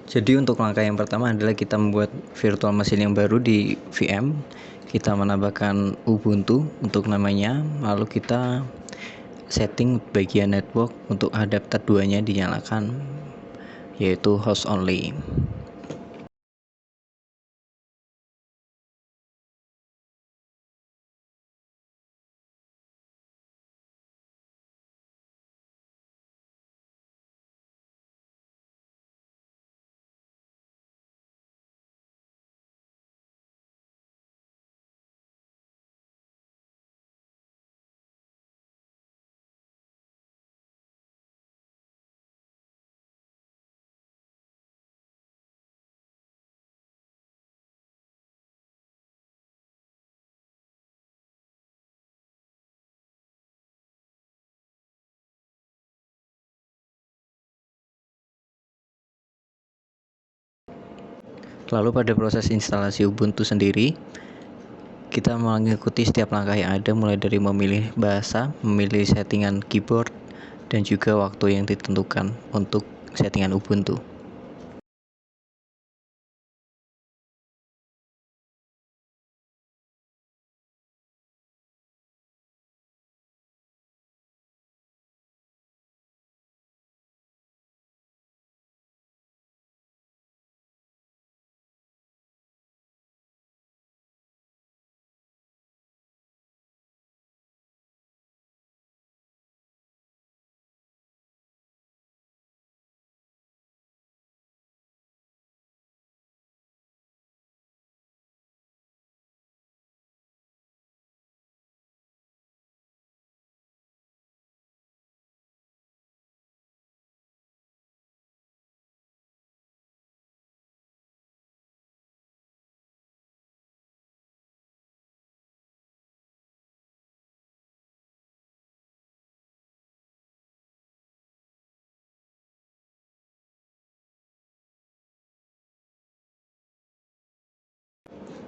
Jadi untuk langkah yang pertama adalah kita membuat virtual machine yang baru di VM. Kita menambahkan Ubuntu untuk namanya, lalu kita setting bagian network untuk adapter 2-nya dinyalakan, yaitu host only. Lalu pada proses instalasi Ubuntu sendiri, kita mengikuti setiap langkah yang ada, mulai dari memilih bahasa, memilih settingan keyboard, dan juga waktu yang ditentukan untuk settingan Ubuntu.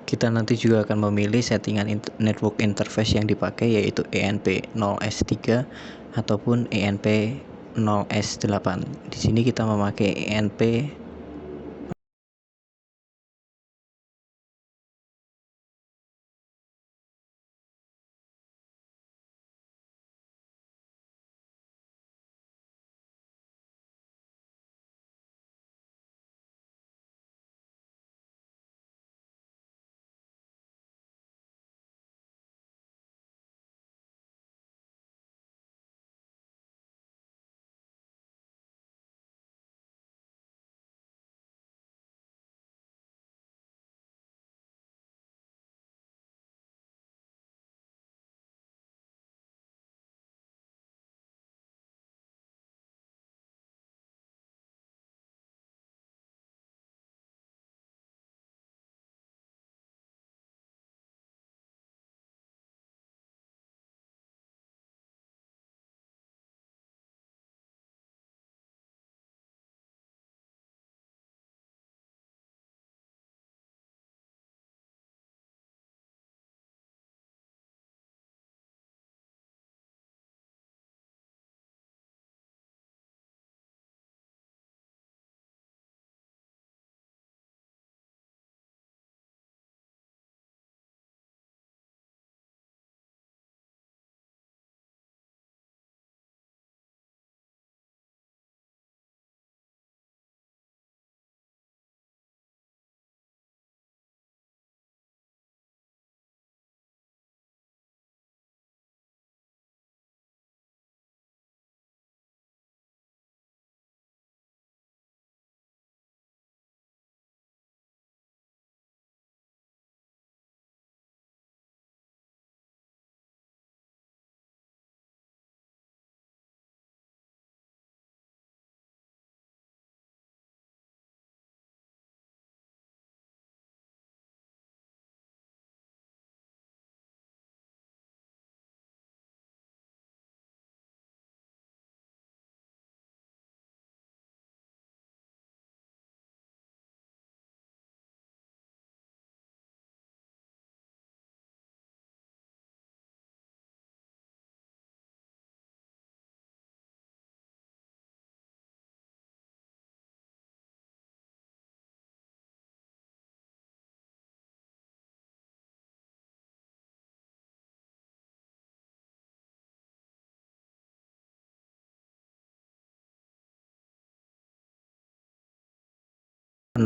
Kita nanti juga akan memilih settingan network interface yang dipakai, yaitu ENP0S3 ataupun ENP0S8. Di sini kita memakai ENP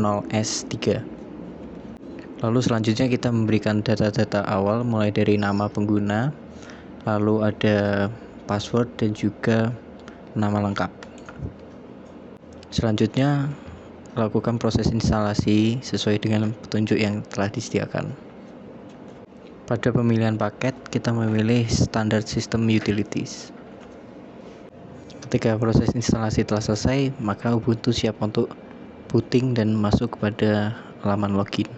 0S3. Lalu selanjutnya kita memberikan data-data awal mulai dari nama pengguna, lalu ada password dan juga nama lengkap. Selanjutnya lakukan proses instalasi sesuai dengan petunjuk yang telah disediakan. Pada pemilihan paket, kita memilih standar sistem utilities. Ketika proses instalasi telah selesai, maka Ubuntu siap untuk booting dan masuk kepada halaman login.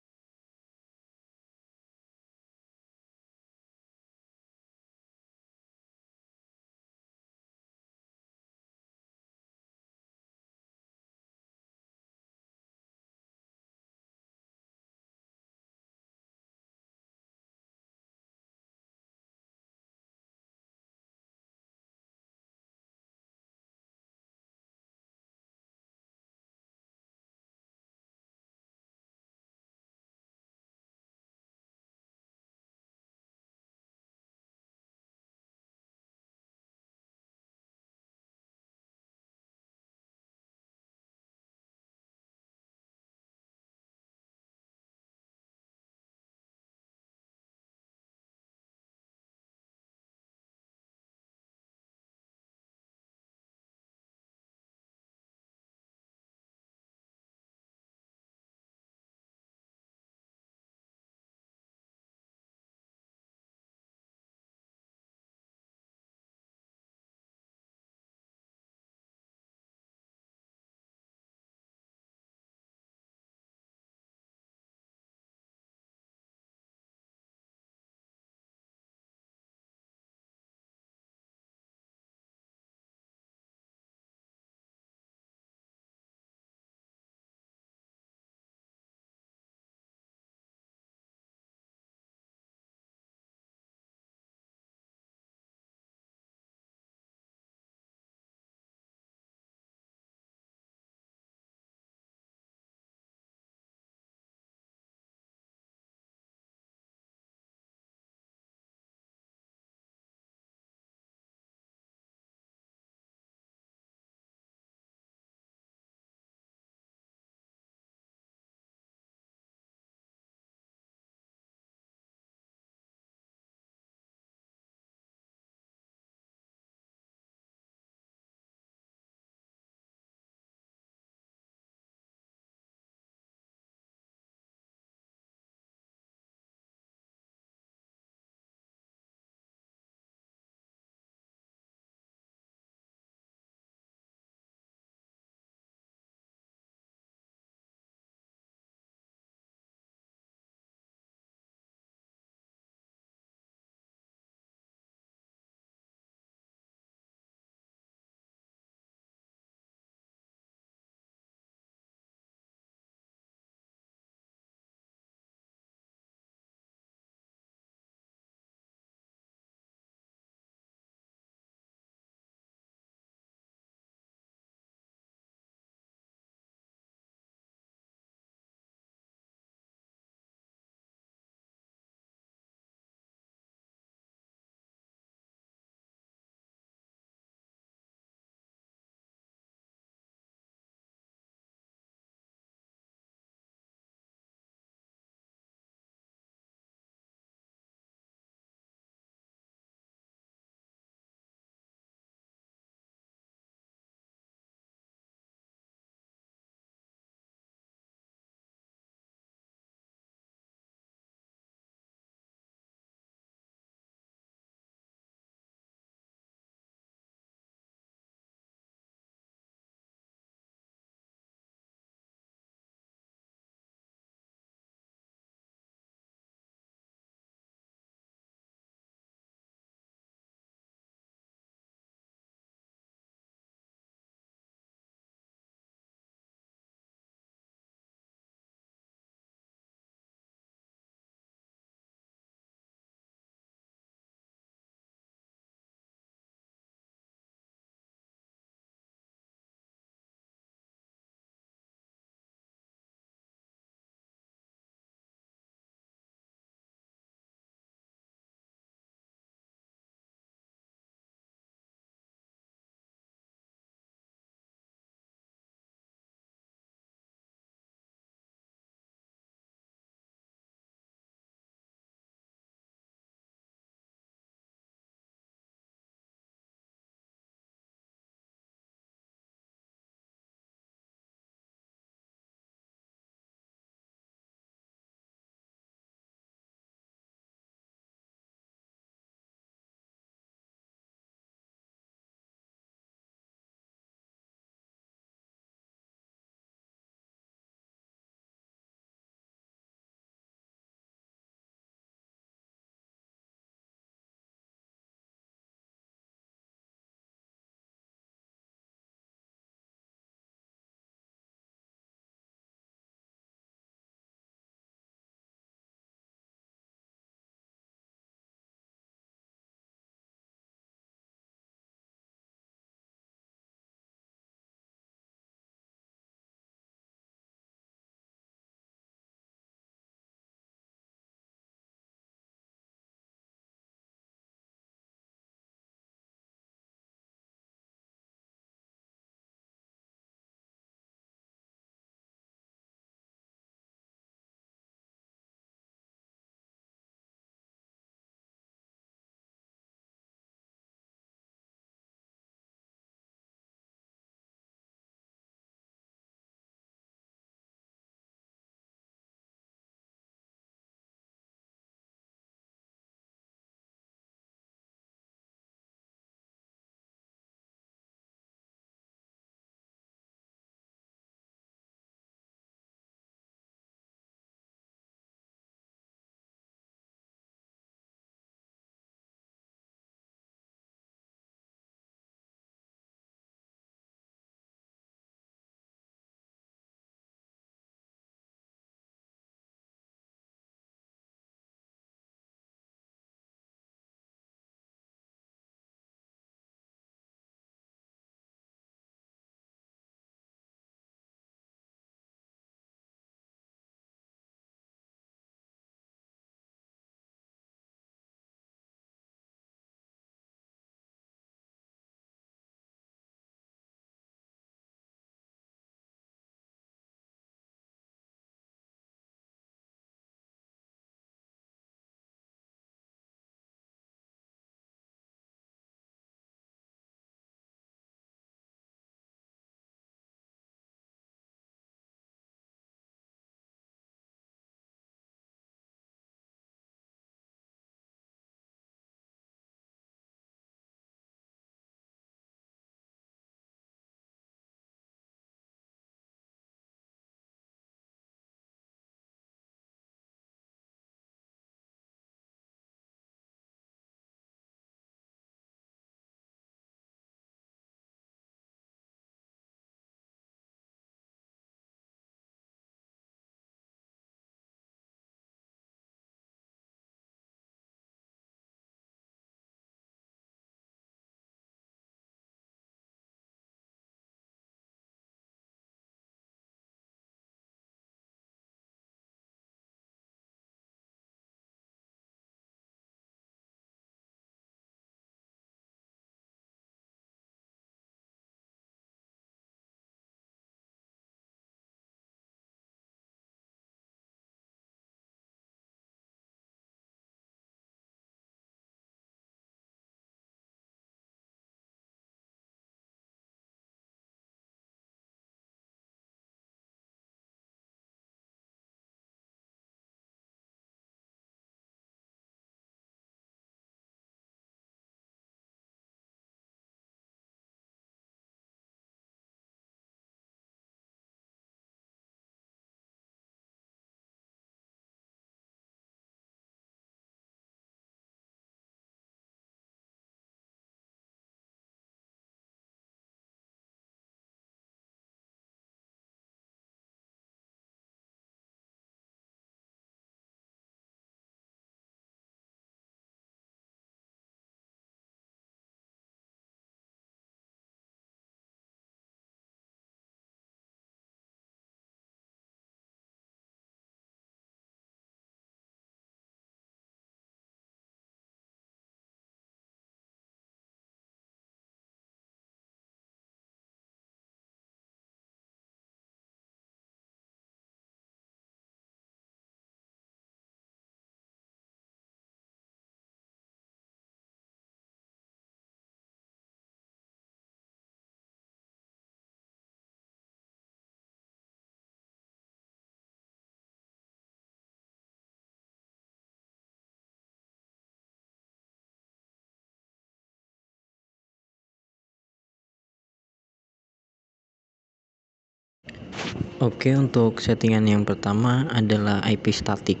Oke, untuk settingan yang pertama adalah IP static.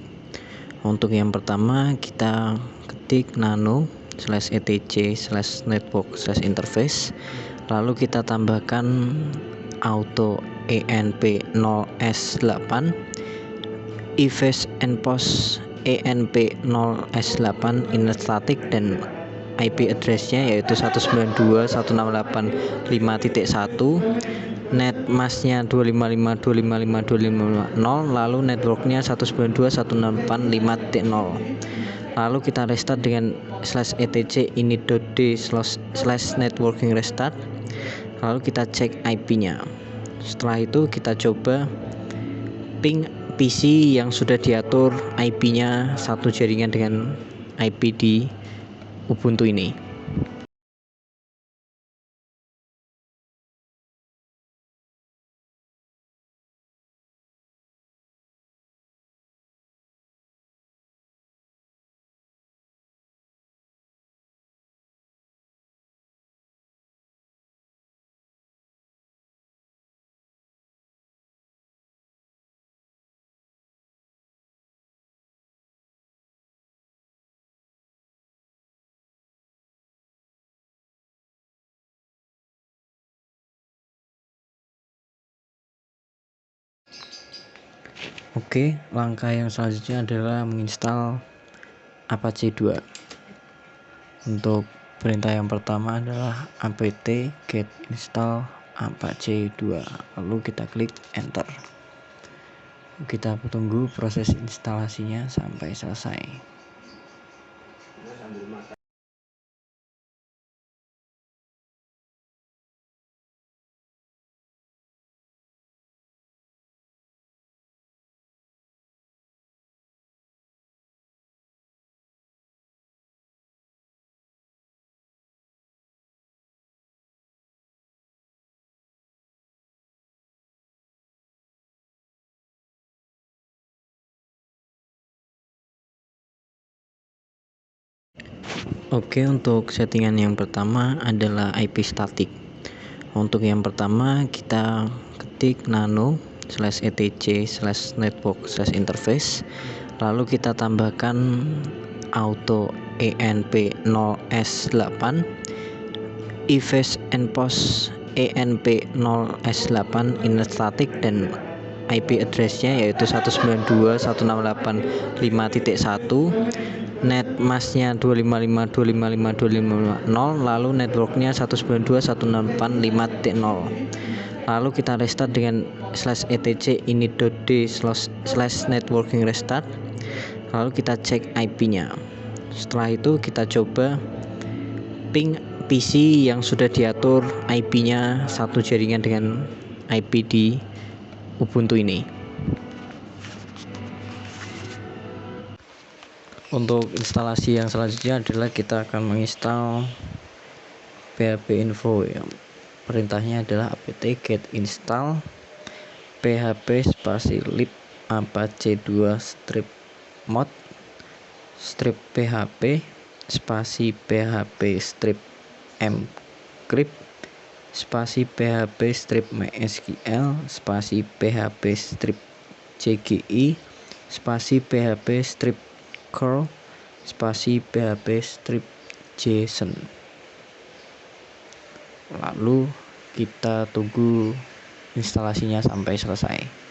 Untuk yang pertama kita ketik nano/etc/network/interface, lalu kita tambahkan auto enp0s8 efface enpos enp0s8 inner static, dan IP address-nya yaitu 192.168.5.1, net mask-nya 255.255.255.0, lalu network-nya 192.168.5.0. Lalu kita restart dengan /etc init.d/networking restart, lalu kita cek IP-nya. Setelah itu kita coba ping PC yang sudah diatur IP-nya satu jaringan dengan IP di Ubuntu ini. Oke, langkah yang selanjutnya adalah menginstal Apache 2. Untuk perintah yang pertama adalah apt get install Apache 2, lalu kita klik enter. Kita tunggu proses instalasinya sampai selesai. Oke, untuk settingan yang pertama adalah IP static. Untuk yang pertama kita ketik nano/etc/network/interface, lalu kita tambahkan auto enp0s8 efface enpos enp0s8 inner static, dan IP address-nya yaitu 192.168.5.1, net mask-nya 255.255.255.0, lalu network-nya 192.168.5.0. Lalu kita restart dengan /etc init.d/networking restart, lalu kita cek IP-nya. Setelah itu kita coba ping PC yang sudah diatur IP-nya satu jaringan dengan IP di Ubuntu ini. Untuk instalasi yang selanjutnya adalah kita akan menginstal php info. Perintahnya adalah apt get install php spasi lib apache 2 strip mod strip php spasi php strip mcrypt spasi php strip mysql spasi php strip cgi spasi php strip curl spasi php strip json. Lalu kita tunggu instalasinya sampai selesai.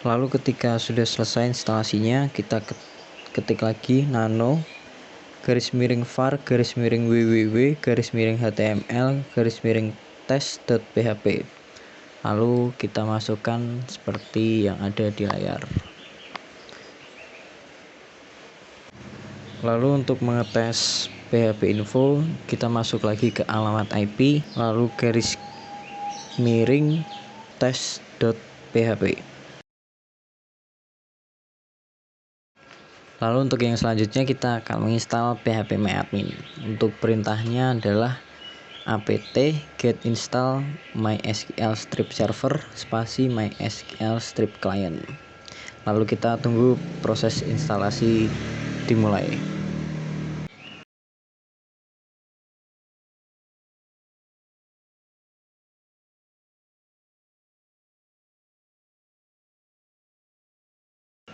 Lalu ketika sudah selesai instalasinya, kita ketik lagi nano _var _www _html _test.php. Lalu kita masukkan seperti yang ada di layar. Lalu untuk mengetes PHP info, kita masuk lagi ke alamat IP, lalu _test.php. Lalu untuk yang selanjutnya kita akan menginstal phpMyAdmin. Untuk perintahnya adalah apt get install mysql strip server spasi mysql strip client. Lalu kita tunggu proses instalasi dimulai.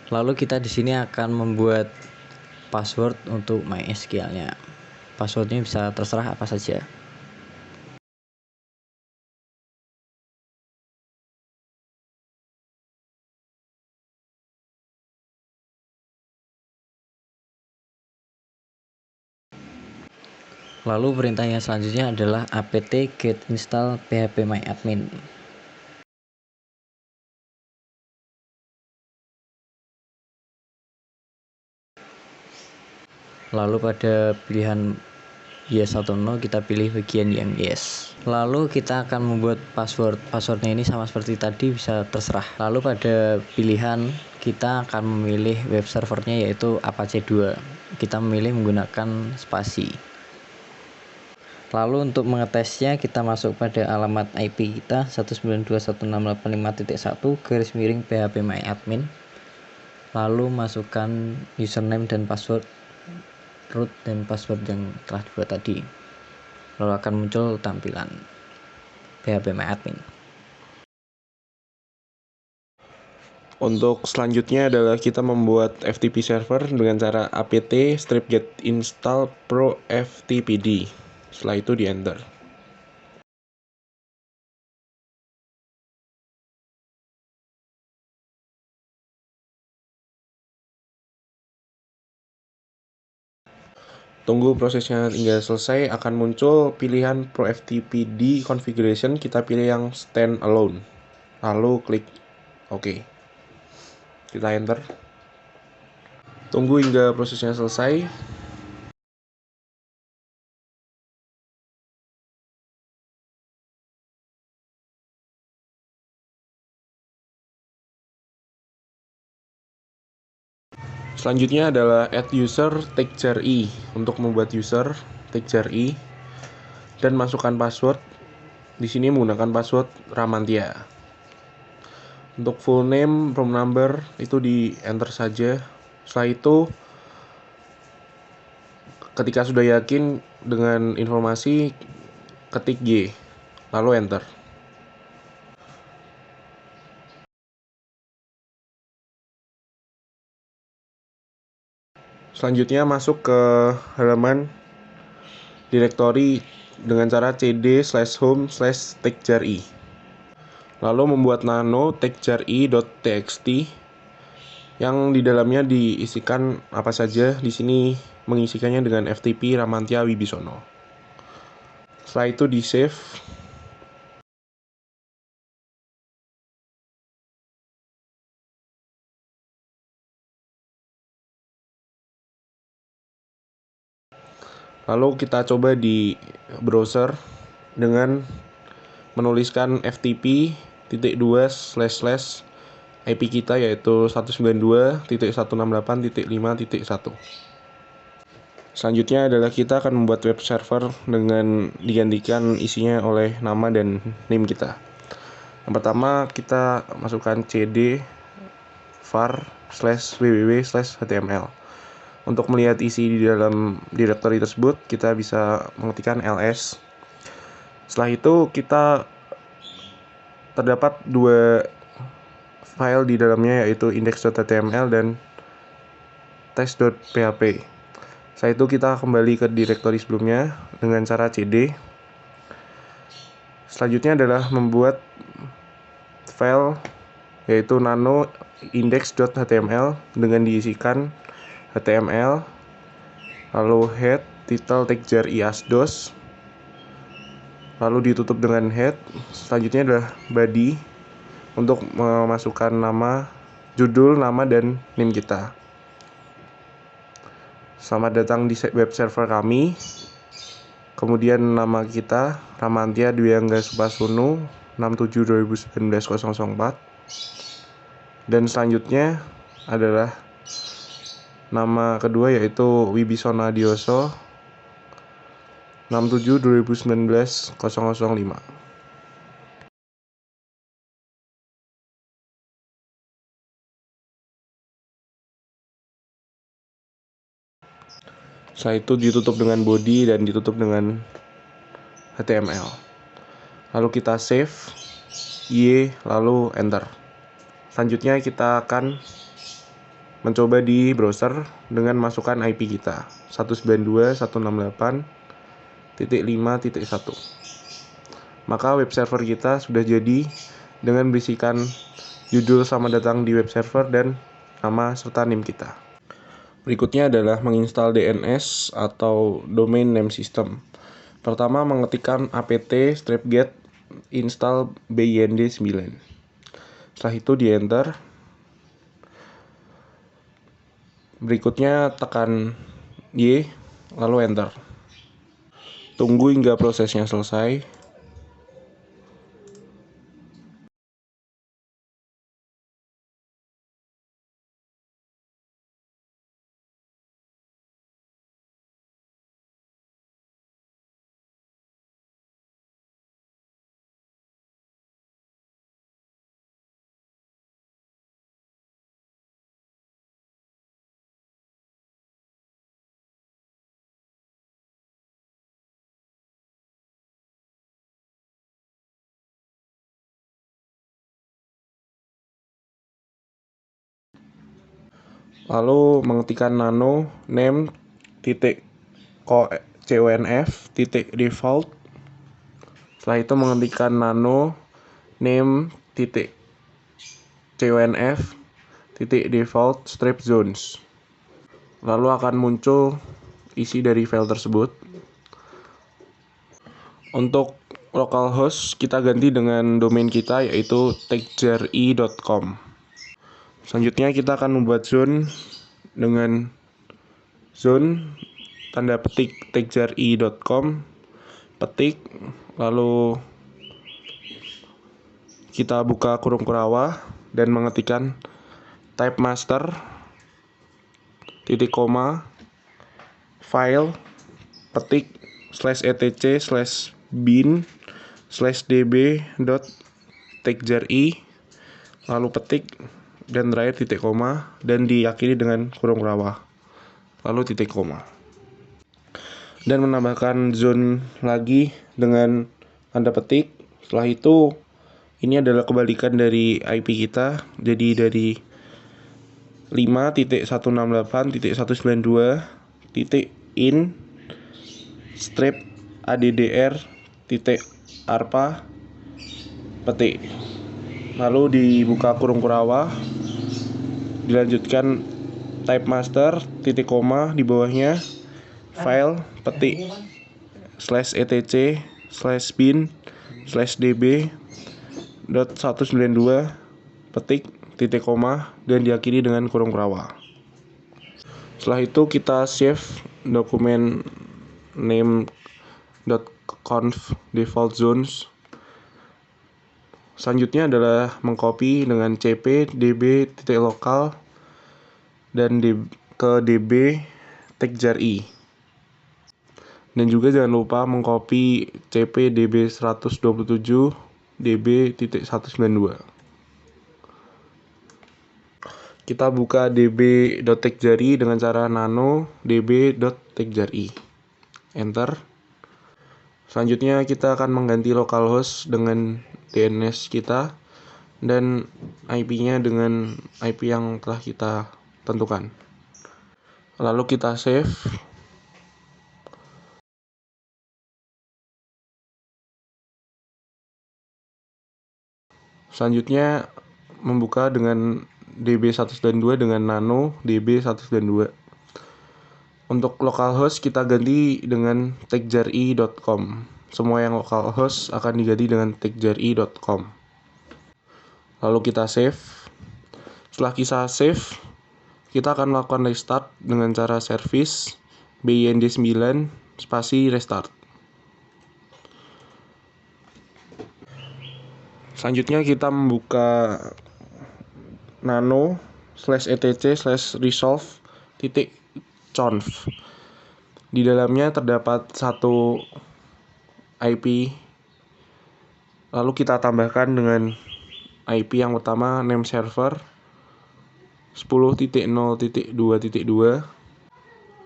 Lalu kita di sini akan membuat password untuk MySQL-nya. Passwordnya bisa terserah apa saja. Lalu perintah yang selanjutnya adalah apt get install phpMyAdmin. Lalu pada pilihan yes atau no kita pilih bagian yang yes. Lalu kita akan membuat passwordnya ini sama seperti tadi, bisa terserah. Lalu pada pilihan kita akan memilih web servernya yaitu Apache 2. Kita memilih menggunakan spasi. Lalu untuk mengetesnya kita masuk pada alamat IP kita 192.168.5.1 _phpMyAdmin. Lalu masukkan username dan password, root dan password yang telah dibuat tadi. Lalu akan muncul tampilan phpMyAdmin. Untuk selanjutnya adalah kita membuat FTP server dengan cara apt strip get install pro ftpd. Setelah itu di enter. Tunggu prosesnya hingga selesai, akan muncul pilihan Pro FTPD configuration, kita pilih yang stand alone. Lalu klik OK. Kita enter. Tunggu hingga prosesnya selesai. Selanjutnya adalah add user take_jar_e. Untuk membuat user take_jar_e dan masukkan password. Di sini menggunakan password Ramantia. Untuk full name, room number itu di enter saja. Setelah itu, ketika sudah yakin dengan informasi, ketik G, lalu enter. Selanjutnya masuk ke halaman direktori dengan cara cd/home/take_jar_e. Lalu membuat nano take_jar_e.txt yang di dalamnya diisikan apa saja. Di sini mengisikannya dengan FTP Ramantia Wibisono. Setelah itu di save. Lalu kita coba di browser dengan menuliskan ftp://IP kita yaitu 192.168.5.1. Selanjutnya adalah kita akan membuat web server dengan digantikan isinya oleh nama dan name kita. Yang pertama kita masukkan cd var/www/html. Untuk melihat isi di dalam directory tersebut, kita bisa mengetikkan ls. Setelah itu kita terdapat dua file di dalamnya yaitu index.html dan test.php. Setelah itu kita kembali ke directory sebelumnya dengan cara cd. Selanjutnya adalah membuat file yaitu nano index.html dengan diisikan HTML, lalu head, title, tag jar asdos, lalu ditutup dengan head. Selanjutnya adalah body untuk memasukkan nama, judul, nama, dan name kita. Selamat datang di web server kami. Kemudian nama kita Ramantia Dwiangga Supasunu 67/2019-004. Dan selanjutnya adalah nama kedua yaitu Wibisona Dioso 67/2019-005. Setelah itu ditutup dengan body dan ditutup dengan HTML. Lalu kita save, lalu enter. Selanjutnya kita akan mencoba di browser dengan masukkan IP kita 192.168.5.1. Maka web server kita sudah jadi dengan berisikan judul selamat datang di web server dan nama serta name kita. Berikutnya adalah menginstal DNS atau Domain Name System. Pertama, mengetikkan apt-get install bind 9. Setelah itu di enter. Berikutnya tekan Y lalu enter. Tunggu hingga prosesnya selesai. Lalu mengetikkan nano name .conf .default. Setelah itu mengetikkan nano name .conf .default strip zones. Lalu akan muncul isi dari file tersebut. Untuk localhost kita ganti dengan domain kita yaitu tagjar.i.com. Selanjutnya kita akan membuat zone dengan zone tanda petik tagjar.i.com, petik, lalu kita buka kurung kurava dan mengetikkan type master titik koma file petik /etc/bin/db.tagjar.i lalu petik dan terakhir titik koma dan diakhiri dengan kurung kurava lalu titik koma, dan menambahkan zone lagi dengan tanda petik. Setelah itu ini adalah kebalikan dari IP kita, jadi dari 5.168.192.in strip addr.arpa petik, lalu dibuka kurung kurava, dilanjutkan type master titik koma di bawahnya file petik /etc/bin/db.192 petik titik koma dan diakhiri dengan kurung kurava. Setelah itu kita save dokumen name.conf default zones. Selanjutnya adalah mengcopy dengan cp db.local dan ke db tagjar.i. Dan juga jangan lupa mengcopy cp db127 db.192. Kita buka db.tagjar.i dengan cara nano db.tagjar.i. Enter. Selanjutnya kita akan mengganti localhost dengan DNS kita dan IP-nya dengan IP yang telah kita tentukan. Lalu kita save. Selanjutnya membuka dengan DB1 dan 2 dengan nano DB1 dan 2. Untuk localhost kita ganti dengan techjari.com. Semua yang localhost akan diganti dengan techjari.com. Lalu kita save. Setelah kita save, kita akan melakukan restart dengan cara service bind9 spasi restart. Selanjutnya kita membuka nano/etc/resolve.conf. Di dalamnya terdapat satu IP. Lalu kita tambahkan dengan IP yang pertama name server 10.0.2.2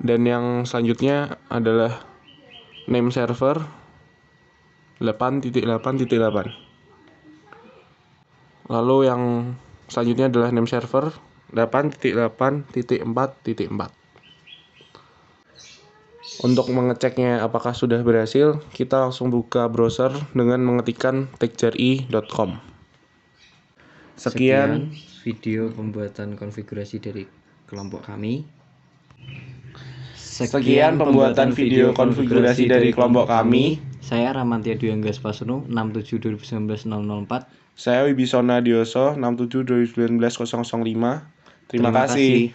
dan yang selanjutnya adalah name server 8.8.8. Lalu yang selanjutnya adalah name server 8.8.4.4. Untuk mengeceknya apakah sudah berhasil, kita langsung buka browser dengan mengetikkan techjari.com. Sekian video pembuatan konfigurasi dari kelompok kami. Sekian pembuatan video konfigurasi dari kelompok kami. Saya Ramantia Dwiangga Spasono 67/2019-004. Saya Wibisona Dioso 67/2019-005. Terima kasih.